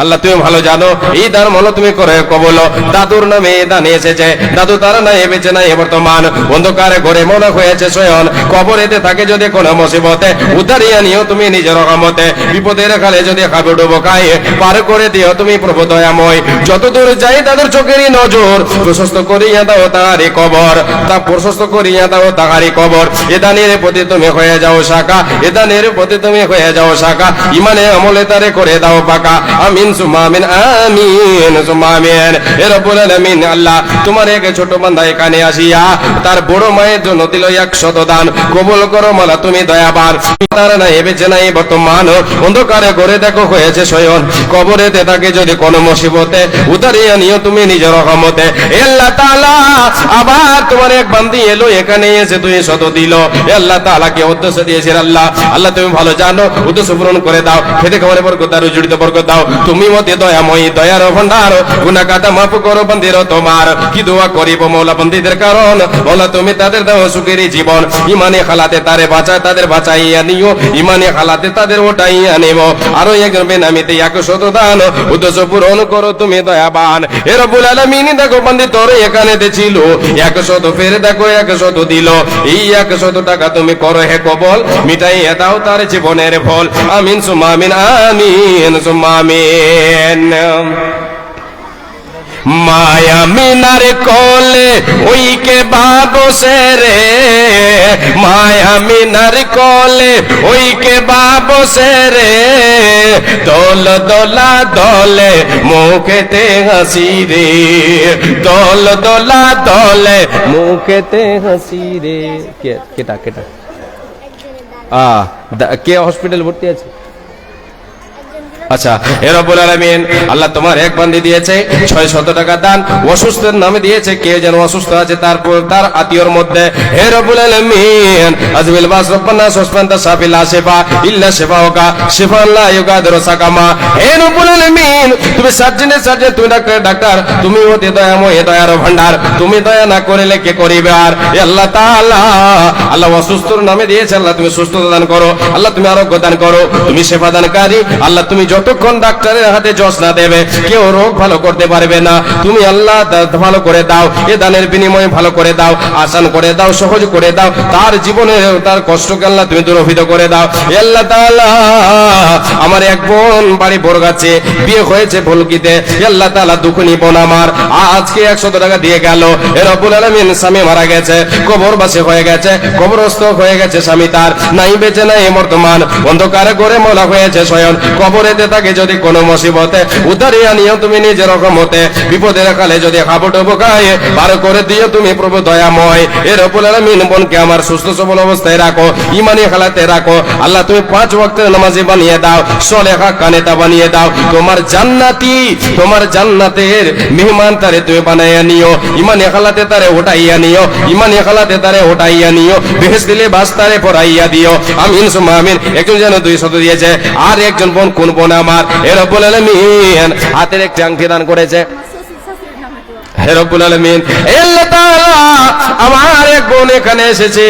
আল্লাহ তুমি ভালো জানো। এই দান মনে তুমি করে কবল, দাদুর নামে এই দান এসেছে, দাদু তারা নাই বেঁচে নাই বর্তমান, অন্ধকারে ঘরে মনে হয়েছে শয়ন, কবরেতে থাকে যদি কোনো মুসিবতে, উদ্ধারিয়া নিও তুমি নিজের রহমতে, বিপদের কালে যদি খাবে ডুবো খায়, পার করে দিও তুমি প্রভু দয়াময়। যত দূর যাই দাদুর চোখেরই নজর, প্রশস্ত করিয়া দাও তাহারি কবর, তা প্রশস্ত করিয়া দাও তাহারি কবর। এ দানের প্রতি তুমি হয়ে যাও শাখা, এ দানের প্রতি তুমি হয়ে যাও শাখা, ইমানে আমলে তারে করে দাও পাকা, আমিন সুম্মা আমিন, আমিন সুম্মা আমিন। হে রব্বুল আলামিন, আল্লাহ তোমার এক ছোট বান্দা এখানে আসিয়া তার বড় মায়ের জন্য দিল 100 দান, কবুল করো মাওলা, তুমি দয়াবান। তার নাই বেঁচে নাই বর্তমান, অন্ধকারে ঘরে দেখো হয়েছে শয়ন, কবরেতে থাকে যদি কোনো মুসিবতে, উতারিয়া নিও তুমি নিজের রহমতে। হে আল্লাহ তাআলা, আবার তোমার এক বান্দি এলো এখানে এসে 200 দিল, হে আল্লাহ তাআলা কে উদ্দেশ্য দিয়েছেন আল্লাহ, আল্লাহ তুমি ভালো জানো, উদ্দেশ্য পূরণ করে দাও, খেতে খাবারে বরকত দাও, জড়িত বরকত দাও, তুমি মতে দয়াময়ী দয়ার ভান্ডার, গুনাহ কাটা মাফ করো বান্দির তোমার, কি দোয়া করিব মাওলা বান্দিদের কারণ, মাওলা তুমি তাদের দাও সুখের জীবন, ইমানে হালাতে তারে বাঁচায়, তাদের বাঁচাইয়া নিও, ইমানে হালাতে তাদের ওটাইয়া নেব। আরো একজন বেনামিতে 100 দান, উদ্দেশ্য পূরণ করো তুমি দয়াবান। হে রব্বুল আলামিন, দেখো বান্দি তোর এখানে ছিল 100, ফের দেখো 100 দিল, এই 100 টাকা তুমি করো হে কবল, মিটাইয়া দাও তার জীবনের ফল, আমিন সুম্মা আমিন, আমিন সুম্মা আমিন। মায়া মিনার কোলে ওই কে বাবসে রে, মায়া মিনার কোলে ওই কে বাবসে রে, দোল দোলা দোলে মুখেতে হাসি রে, দোল দোলা দোলে মুখেতে হাসি রে। কেটা কেটা কে হসপিটাল ভর্তি আছে? একজন দিল আচ্ছা, হে রব্বুল আলামিন, আল্লাহ তোমার এক বান্দি দিয়েছে 600 টাকা দান, অসুস্থের নামে দিয়েছে, কে যেন অসুস্থ আছে তারপর তার আত্মীয়র মধ্যে। হে রব্বুল আলামিন, আজমিল বাস রব্বানা সুসফান্তা সাফিল শিফা ইল্লা শিফাউকা শিফান লা ইউগাদিরু সাকামা। হে রব্বুল আলামিন, তুমি সার্জনের সার্জন, তুমি ডাক্তার ডাক্তার, তুমি অতি দয়াময়, দয়ার ভান্ডার, তুমি দয়া না করিলে কে করিবে? আর এ আল্লাহ তাআলা, আল্লাহ অসুস্থর নামে দিয়েছে, আল্লাহ তুমি সুস্থতা দান করো, আল্লাহ তুমি আরোগ্য দান করো, তুমি সেবা দানকারী, আল্লাহ তুমি যতক্ষণ ডাক্তারের হাতে জজ না দেবে কেউ রোগ ভালো করতে পারবে না। তুমি আল্লাহ ভালো করে দাও, এ দানের বিনিময়ে ভালো করে দাও, আসান করে দাও, সহজ করে দাও, তার জীবনে তার কষ্টকে আল্লাহ তুমি দুরভিত করে দাও। এ আল্লাহ তাআলা, আমার এক বোন বাড়ি বরগাছে, বিয়ে হয়েছে ভুলকিতে, এ আল্লাহ তাআলা দুঃখ নিবন আমার, আজকে 100 টাকা দিয়ে গেল। এ রব্বুল আলামিন, স্বামী মারা গেছে, কবরবাসী হয়ে গেছে, কবরস্থ হয়ে গেছে স্বামী, তার নাই বেঁচে নাই বর্তমান, অন্ধকারে করে মোলা হয়েছে শয়ন, কবরেতে তাকে যদি কোনো মুসিবতে উদ্ধারে আনিও তুমি নিজের রহমতে, বিপদের কালে যদি হাবুডুবু গায়ে পার করে দিও তুমি প্রভু দয়াময়। এ রব্বুল আলামিন, বোনকে আমার সুস্থ সবল অবস্থায় রাখো, ইমানি হালাতে রাখো, আল্লাহ তুমি 5 ওয়াক্তের নামাজি বানিয়ে দাও, সলেহা কানেতা বানিয়ে দাও, তোমার জান্নাতি, তোমার জান্নাতের মেহমান তারে তুমি বানাইয়া নিও, ইমানি হালাতে তারে উঠাইয়া নিও, ইমানি হালাতে তারে উঠাইয়া নিও, বেহেশত দিলে বাস তারে পড়াইয়া দিও, আমিন সুম্মা আমিন। একজন যেন 200 দিয়েছে, আর একজন বোন, কোন বোন আমার, এ রব্বুল আলামিন, হাতের একটি আংটি দান করেছে। হে রব্বুল আলামিন, আল্লাহ তাআলা, আমার এক বোন এখানে এসেছে,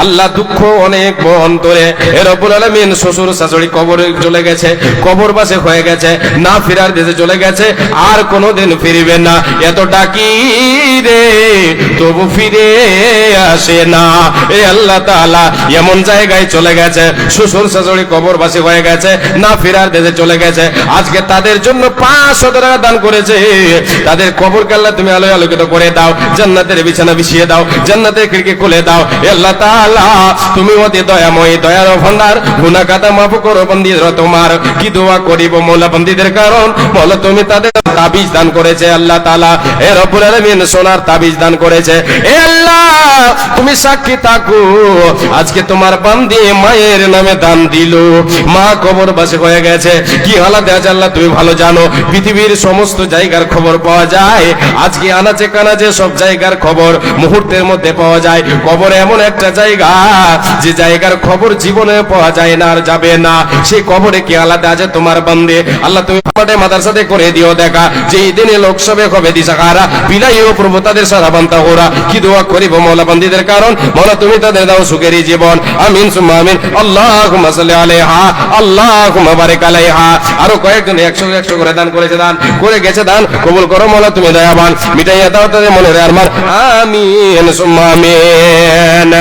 আল্লাহ দুঃখ অনেক অন্তরে, হে রব্বুল আলামিন, শ্বশুর শাশুড়ি কবরে চলে গেছে, কবরবাসী হয়ে গেছে, না ফেরার দেশে চলে গেছে, আর কোনোদিন ফিরবে না, এত ডাকি রে তবু ফিরে আসে না। এ আল্লাহ তাআলা, এমন জায়গায় চলে গেছে, শ্বশুর শাশুড়ি কবরবাসী হয়ে গেছে, না ফেরার দেশে চলে গেছে, আজকে তাদের জন্য 500 টাকা দান করেছে, তাদের কবর আল্লাহ তুমি আলোয় আলোকিত করে দাও, জান্নাতের বিছানা বিছিয়ে দাও, জান্নাতের খিড়কি খুলে দাও। আল্লাহ তাআলা, তুমি অতি দয়াময়, দয়ার ভান্ডার, গুনাহ খাতা মাফ করো বান্দীরা তোমার, কি দোয়া করিব মওলা বান্দীদের, কারণ মওলা তুমি তাদের তাবিজ দান করেছে। আল্লাহ তাআলা, হে রব্বুল আলামিন, সোনার তাবিজ দান করেছে। হে আল্লাহ, তুমি সাক্ষী থাকো, আজকে তোমার বান্দী মায়ের নামে দান দিল, মা কবরবাসী হয়ে গেছে, কি হালাতে আছে আল্লাহ তুমি ভালো জানো, পৃথিবীর সমস্ত জায়গার খবর পাওয়া যায়, আজকে আনাচে কানাচে সব জায়গার খবর মুহূর্তের মধ্যে পাওয়া যায়। কবর এমন একটা জায়গা, যে জায়গার খবর জীবনে পাওয়া যায় না আর যাবে না, সেই কবরে কি আলাদা আছে তোমার বান্দে, আল্লাহ তুমি আমাদের মাদ্রাসাতে করে দিও দেখা, যে এই দিনে লোকসভা হবে দিশাহারা বিলাইও প্রভু তাদের সারা বান্তা ওরা, কি দোয়া করিব মওলা বান্দীদের, কারণ মওলা তুমি তাদের দাও সুখেরই জীবন, আমিন সুম্মা আমিন। আল্লাহুম্মা সাল্লি আলাইহা, আল্লাহুম্মা বারিক আলাইহা। আরো কয়েকজন 100 করে দান করেছে, দান করে গেছে, দান কবুল করো মওলা তুমি দয়াবান, মিটাইয়া দাও তাদের মনের আরমান, আমিন সুম্মা আমিন।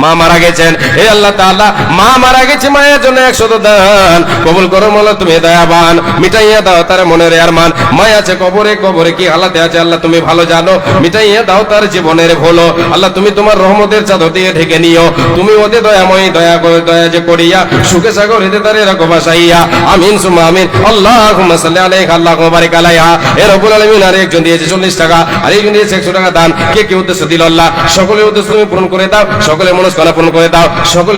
মা মারা গেছেন, হে আল্লাহ তাআলা, মা মারা গেছে, মায়ের জন্য 100 দান কবুল করো মওলা তুমি দয়াবান, মিটাইয়া দাও তার মনের আরমান, মা আছে কবরে, কবরে কি হালাতে আছে আল্লাহ তুমি ভালো জানো, মিটাইয়া দাও তার জীবনের ভুলো, আল্লাহ তুমি তোমার রহমতের চাদর দিয়ে ঢেকে নিও, তুমি ওদের দয়াময়, দয়া করে দয়া যে করিয়া সুখে সাগর হইতে তারে রাখো বাসাইয়া, আমিন সুম্মা আমিন। আল্লাহুম্মা সাল্লি আলাইহা, আল্লাহুম্মা বারিক আলাইহা। হে রব্বুল আলামিন, আর একজন দিয়েছে 40 টাকা, আর একজন দিয়েছে 100 টাকা দান, কে কি উদ্দেশ্য দিল আল্লাহ সকলের উদ্দেশ্য তুমি পূরণ করে দাও, সকলের মনস্কামনা পূরণ করে দাও, সকল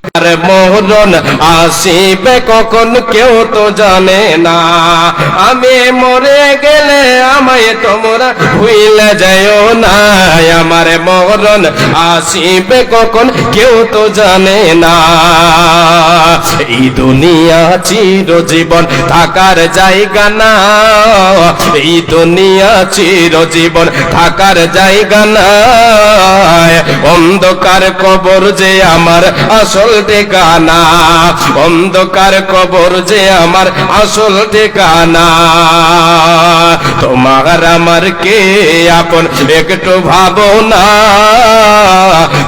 মরণ আসিবে কখন কেউ তো জানে না, আমি মরে গেলে আমায় তোমরা ভুলে যাও না, আমার মরণ আসিবে কখন কেউ তো জানে না, এই দুনিয়া চিরজীবন থাকার জায়গা না, এই দুনিয়া চিরজীবন থাকার জায়গা না, অন্ধকার কবর যে আমার আসল ঠিকানা, অন্ধকার কবর যে আমার আসল ঠিকানা, তোমার আমার কে আপন একটু ভাবো না,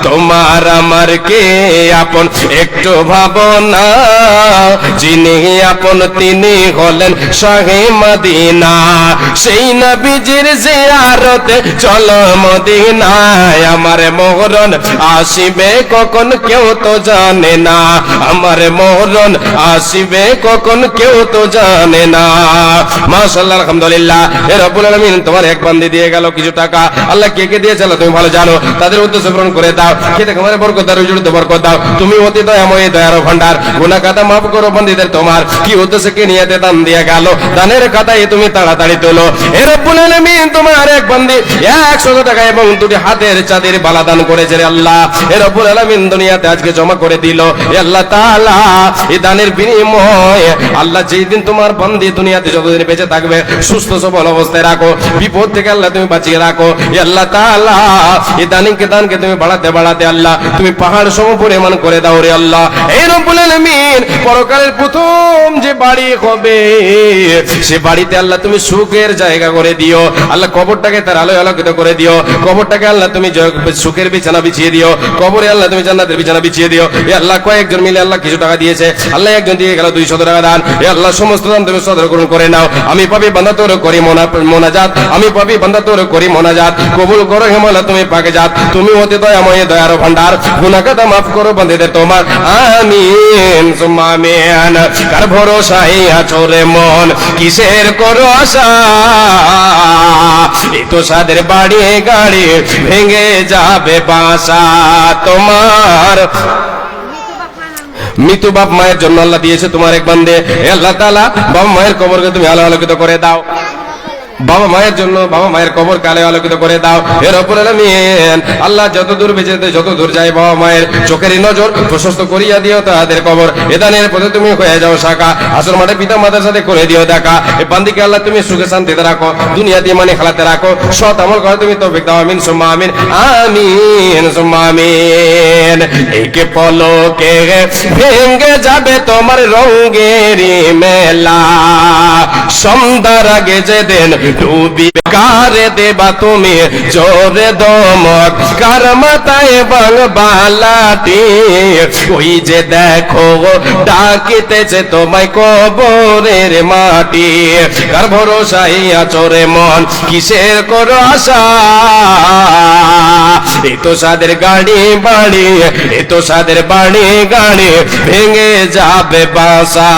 তোমার আমার কে আপন একটু ভাবো না, যিনি আপন তিনি হলেন শাহে মদিনা, সেই নবীজির জিয়ারতে চলো মদিনায়, আমার মরণ আসিবে কখন কেউ তো জানে না, আমার মরণ আসিবে কখন কেউ তো জানে না। মাশাআল্লাহ, আলহামদুলিল্লাহ। হে রব্বুল আলামিন, তোমার এক বান্দি দিয়ে গেল কিছু টাকা। আল্লাহ কে কে দিয়েছে আল্লাহ তুমি ভালো জানো, তাদের উদ্দেশ্য পূরণ করে দাও। খেতে খামারে বরকত দাও, রুজিতে বরকত দাও। তুমি অতি দয়াময়, দয়ার ভান্ডার। গুনাহ খাতা মাফ করো বান্দিদের তোমার। কি উদ্দেশ্যে কে নিয়েতে দান দিয়ে গেল, দানের খাতায় তুমি তাড়াতাড়ি তোলো। হে রব্বুল আলামিন, তোমার এক বান্দি 100 টাকা এবং 2টি হাতের চাঁদের বালা দান করেছে রে আল্লাহ। হে রব্বুল আলামিন, দুনিয়াতে আজকে জমা করে দিল। হে আল্লাহ তাআলা, এই দানের বিনিময় আল্লাহ যেই দিন তোমার বান্দি দুনিয়াতে যতদিন বেঁচে থাকবে সুস্থ সবল অবস্থায় রাখো, বিপদ থেকে আল্লাহ তুমি বাঁচিয়ে রাখো। হে আল্লাহ তাআলা, এই দানকে তুমি বাড়াতে আল্লাহ তুমি পাহাড় সম পরিমাণ করে দাও রে আল্লাহ। হে রব্বুল আলামিন, পরকালের প্রথম যে বাড়ি হবে সে বাড়িতে আল্লাহ তুমি সুখের জায়গা করে দিও। আল্লাহ কবরটাকে তার আলোয় আলোকিত করে দিও। কবরটাকে আল্লাহ তুমি সুখের বিছানা বিছিয়ে দিও। কবরে আল্লাহ তুমি জান্নাতের বিছানা বিছিয়ে দিও। এ আল্লাহ, কয়েকজন মিলে আল্লাহ কিছু টাকা দিয়েছে, আল্লাহ একজন দিয়ে গেল 200 টাকা দান। এ আল্লাহ, সমস্ত দান তুমি সদর গ্রহণ করে নাও। আমি পাপী বান্দা তোর করি মোনাজাত, আমি পাপী বান্দা তোর করি মোনাজাত। কবুল করো হে মাওলা তুমি পাকে জাত, তুমি অতি দয়াময়, দয়ার ভান্ডার। গুনাহ খাতা মাফ করো বান্দিদের তোমার। আমিন সুম্মা আমিন। কার ভরসায় আছো রে মন, কিসের করো আশা? এই তো সাদের বাড়ি গাড়ি ভেঙে যাবে বাসা তোমার। মৃত্যু বাপ মায়ের জন্য আল্লাহ দিয়েছে তোমার এক বান্দে। হে আল্লাহ তাআলা, বাবা মায়ের কবরকে তুমি আলো আলোকিত করে দাও। বাবা মায়ের জন্য বাবা মায়ের কবর কালে আলোকিত করে দাও। হে রব্বুল আলামিন, আল্লাহ যত দূর বেঁচে যত দূর যায় বাবা মায়ের চোখের নজর প্রশস্ত করিয়া দিও তাদের কবর। এদানের পথে তুমি হয়ে যাও শাখা, আসর মাঠে পিতা মাতার সাথে করে দিও দেখা। এই বান্দিকে আল্লাহ তুমি সুখে শান্তিতে রাখো, দুনিয়াতে মানে খেলাতে রাখো, সৎ আমল করে তুমি তৌফিক দাও। আমিন সুম্মা আমিন। আমিন সুম্মা আমিন। একে পলকে ভেঙে যাবে তোমার রঙেরি মেলা, সন্ধ্যার আগে যেদিন ডুবি কারে দেবা তুমি জোরে দমক, কার মাথায় বাংলাটি ওই যে দেখো ডাকিতেছে তোমায় কবরের মাটি। কার ভরসায় আছো রে মন, কিসের করো আশা? এ তো সাদের গাড়ি বাড়ি, এ তো সাদের বাড়ি গাড়ি ভেঙে যাবে বাসা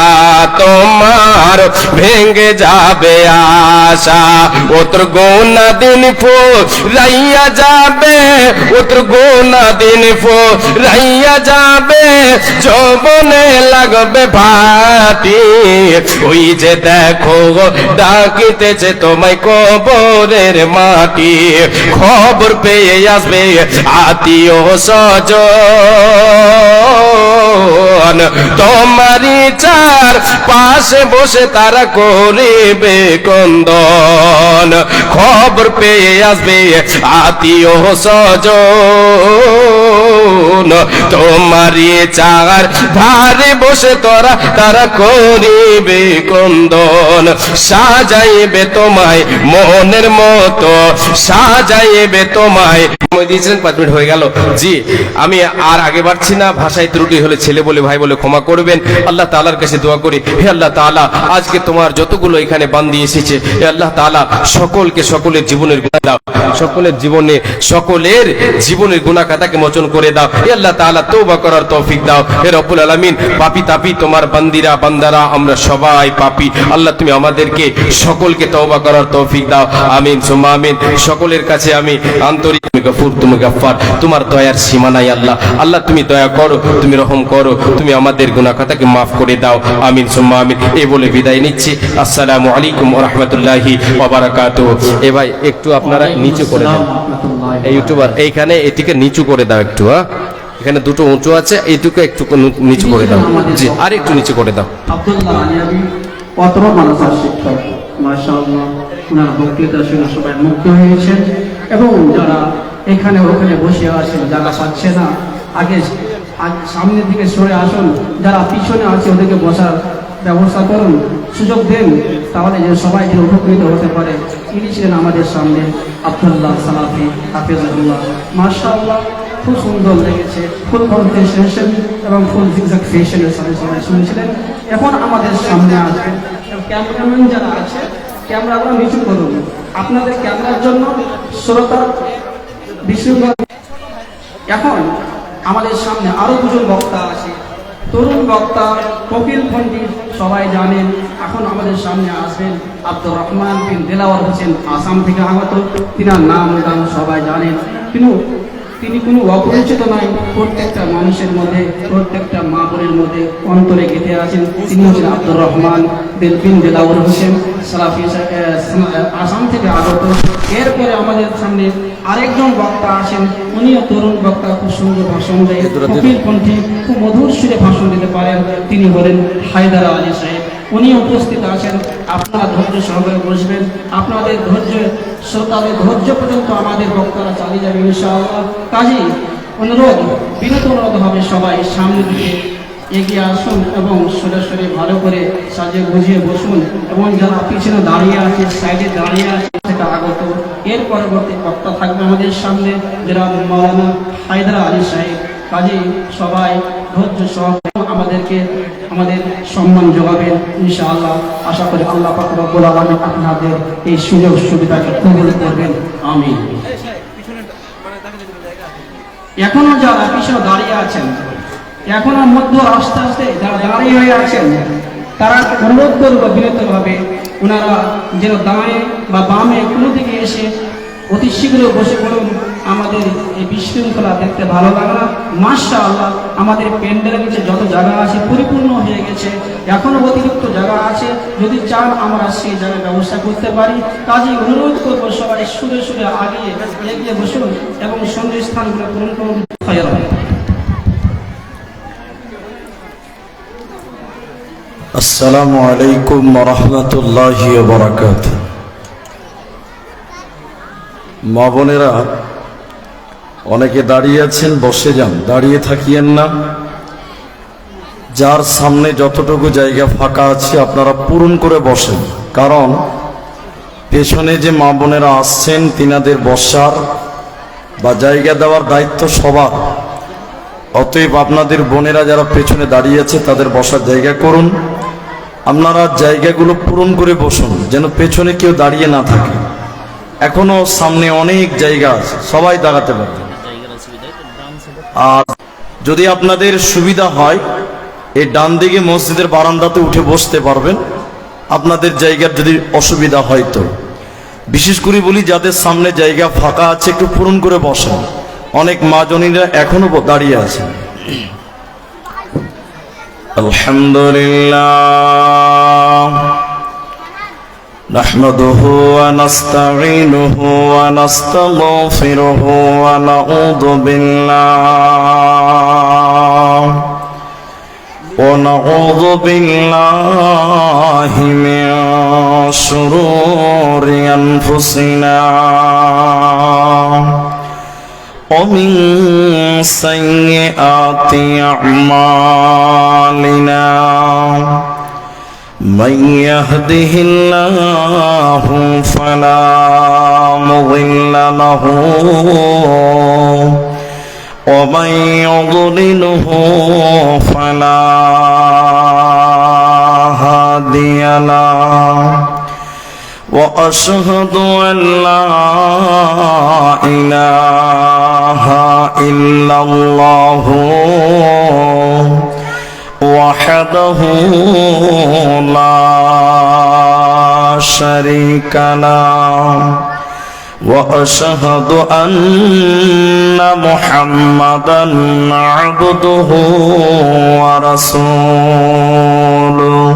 তোমার, ভেঙে যাবে আশা। ওতর গোনা দিন ফো রাইয়া যাবে, ওতর গোনা দিন ফো রাইয়া যাবে, যৌবনে লাগবে ভাটি। ওই যে দেখো ডাকিতেছে তোমায় কবরের মাটি। খবর পেয়ে আসবে আত্মীয় স্বজন, তোমারই চার পাশে বসে তারা করিবে কন্দন। খবর পেয়ে আসবে আত্মীয় স্বজন, তোমারই চার ধারে বসে তারা করিবে কন্দন। সাজাইবে তোমায় মনের মতো, সাজাইবে তোমায়। দিয়েছিলেন 5 মিনিট হয়ে গেল। জি, আমি আর আগে বাড়ছি না, ভাষায় ত্রুটি হলে ছেলে বলে ভাই বলে ক্ষমা করবেন। আল্লাহ তাআলার কাছে দোয়া করি, হে আল্লাহ তাআলা, আজকে তোমার যতগুলো এখানে বান্দি এসেছে, হে আল্লাহ তাআলা, সকলের জীবনের গুনাহ দাও, সকলের জীবনের গুনাহ খাতাকে মোচন করে দাও। হে আল্লাহ তাআলা, তওবা করার তৌফিক দাও। হে রব্বুল আলামিন, পাপী তাপী তোমার বান্দারা আমরা সবাই পাপী। আল্লাহ তুমি আমাদেরকে সকলকে তওবা করার তৌফিক দাও। আমিন সুম্মা আমিন। সকলের কাছে আমি আন্তরিক গফুর, তুমি গফফার, তোমার দয়ার সীমা নাই আল্লাহ। আল্লাহ তুমি দয়া করো, তুমি রহম করো, তুমি আমাদের গুনাহ খাতাকে মাফ করে দাও। আমিন সুম্মা আমিন। এই বলে বিদায় নিচ্ছি। আসসালামু আলাইকুম ওয়া রাহমাতুল্লাহি ওয়া বারাকাতুহু। এ ভাই একটু আপনারা নিচু করে দেন, এই ইউটিউবার এইখানে এটিকে নিচু করে দাও একটু। এখানে দুটো উঁচু আছে, এইটুকু একটু নিচু করে দাও। জি, আর একটু নিচু করে দাও। আব্দুল্লাহ আলিয়াবি অতর মাদ্রাসার শিক্ষক, মাশাআল্লাহ, ওনার বক্তৃতা শুনে সবাই মুগ্ধ হয়েছেন। এবং যারা এখানে ওখানে বসে আছেন, জায়গা পাচ্ছে না, আগে সামনের দিকে সরে আসুন। যারা পিছনে আছে ওদেরকে বসার ব্যবস্থা করুন, সুযোগ দেন, তাহলে যে সবাই যে উপকৃত হতে পারে। ইনি ছিলেন আমাদের সামনে আব্দুল্লাহ সালাফি হাফিজাহুল্লাহ। মাশাআল্লাহ, খুব সুন্দর লেগেছে, ফুল কনসেন্ট্রেশন এবং ফুল জিগজ্যাগ ফ্যাশনের সাথে সবাই শুনেছিলেন। এখন আমাদের সামনে আছে ক্যামেরাম্যান যারা আছে, ক্যামেরাগুলো নিচু করুন। আপনাদের ক্যামেরার জন্য শ্রোতা বিশৃঙ্খলা। এখন আমাদের সামনে আরো দুজন বক্তা আছে, তরুণ বক্তা কপিল পণ্ডিত, সবাই জানেন। এখন আমাদের সামনে আসবেন আব্দুর রহমান বিন দেলাওয়ার হোসেন, আসাম থেকে আগত। তিনার নাম গান সবাই জানেন, কিন্তু তিনি কোনো অপরিচিত নয়, প্রত্যেকটা মানুষের মধ্যে, প্রত্যেকটা মা বোনের মধ্যে অন্তরে গেঁথে আছেন। তিনি হচ্ছেন আব্দুর রহমান বিন দেলাওয়ার হোসেন, সালাফি, আসাম থেকে আগত। এরপরে আমাদের সামনে আরেকজন বক্তা আছেন, উনিও তরুণ বক্তা, খুব সুন্দর ভাষণ দেয়, কপিল কণ্ঠী, খুব মধুর সুরে ভাষণ দিতে পারেন। তিনি হলেন হায়দার আলী সাহেব, উনি উপস্থিত আছেন। আপনারা ধৈর্য সহকারে বসবেন, আপনাদের ধৈর্য, শ্রোতাদের ধৈর্য পর্যন্ত আমাদের বক্তারা চালিয়ে যাবে ইনশাআল্লাহ। কাজেই অনুরোধ, বিনীত অনুরোধ হবে, সবাই সামনের দিকে এগিয়ে আসুন এবং সরে ভালো করে সাজিয়ে বুঝিয়ে বসুন, এবং যারা পিছনে দাঁড়িয়ে আছে, সাইডে দাঁড়িয়ে আছে, সেটা আগত। এর পরবর্তী বক্তা থাকবে আমাদের সামনে যারা মাওলানা হায়দার আলী সাহেব। কাজেই সবাই ধৈর্য সহকারে আমাদেরকে আমাদের সম্মান যোগাবেন ইনশাআল্লাহ। আশা করি আল্লাহ পাক রব্বুল আলামিন আপনাদের এই সুযোগ সুবিধাকে কবুল করবেন, আমিন। এখনো যারা পিছনে দাঁড়িয়ে আছেন, এখনো মধ্য আস্তে আস্তে যারা দাঁড়িয়ে হয়ে আছেন, তারা অনুরোধ করবো বিনীতভাবে, ওনারা যেন দাঁড়ে বা বামে কোনো দিকে এসে অতি শীঘ্র বসে পড়ুন। আমাদের এই বিশৃঙ্খলা দেখতে ভালো লাগে না। মাশাআল্লাহ, আমাদের প্যান্ডেলের নিচে যত জায়গা আছে পরিপূর্ণ হয়ে গেছে, এখনো অতিরিক্ত জায়গা আছে, যদি চান আমরা সেই জায়গার ব্যবস্থা করতে পারি। কাজে অনুরোধ করবো সবাই সুরে এগিয়ে বসুন এবং সন্ধ্যে স্থানগুলো পূরণ করুন। আসসালামু আলাইকুম ওয়া রাহমাতুল্লাহি ওয়া বারাকাতুহু। মা বোনেরা, অনেকে দাঁড়িয়ে আছেন, বসে যান, দাঁড়িয়ে থাকিয়েন না। যার সামনে যতটুকু জায়গা ফাঁকা আছে আপনারা পূরণ করে বসেন, কারণ পেছনে যে মা বোনেরা আসছেন তিনাদের বসার বা জায়গা দেওয়ার দায়িত্ব সবার। অতএব আপনাদের বোনেরা যারা পেছনে দাঁড়িয়ে আছে তাদের বসার জায়গা করুন। আপনারা জায়গাগুলো পূরণ করে বসুন, যেন পেছনে কেউ দাঁড়িয়ে না থাকে। এখনো সামনে অনেক জায়গা আছে, সবাই দাঁড়াতে পারবেন। আর যদি আপনাদের সুবিধা হয়, এই ডান দিকে মসজিদের বারান্দাতে উঠে বসতে পারবেন, আপনাদের জায়গার যদি অসুবিধা হয় তো। বিশেষ করে বলি, যাদের সামনে জায়গা ফাঁকা আছে একটু পূরণ করে বসেন। অনেক মা জনীরা এখনো দাঁড়িয়ে আছেন। আলহামদুলিল্লাহ, নাহমাদুহু ওয়া নাস্তাঈনুহু ওয়া নাস্তাগফিরুহু ওয়া নাউযু বিল্লাহি মিন শুরুরি আনফুসিনা ومن سيئات أعمالنا من يهده الله فلا مضل له ومن يضلله فلا هادي له وأشهد أن لا إله إلا الله وحده لا شريك له وأشهد أن محمدا عبده ورسوله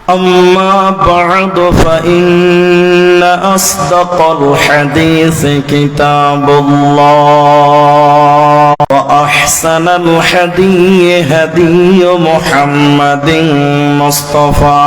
أما بعد فإن أصدق الحديث كتاب الله وأحسن الهدي هدي محمد مصطفى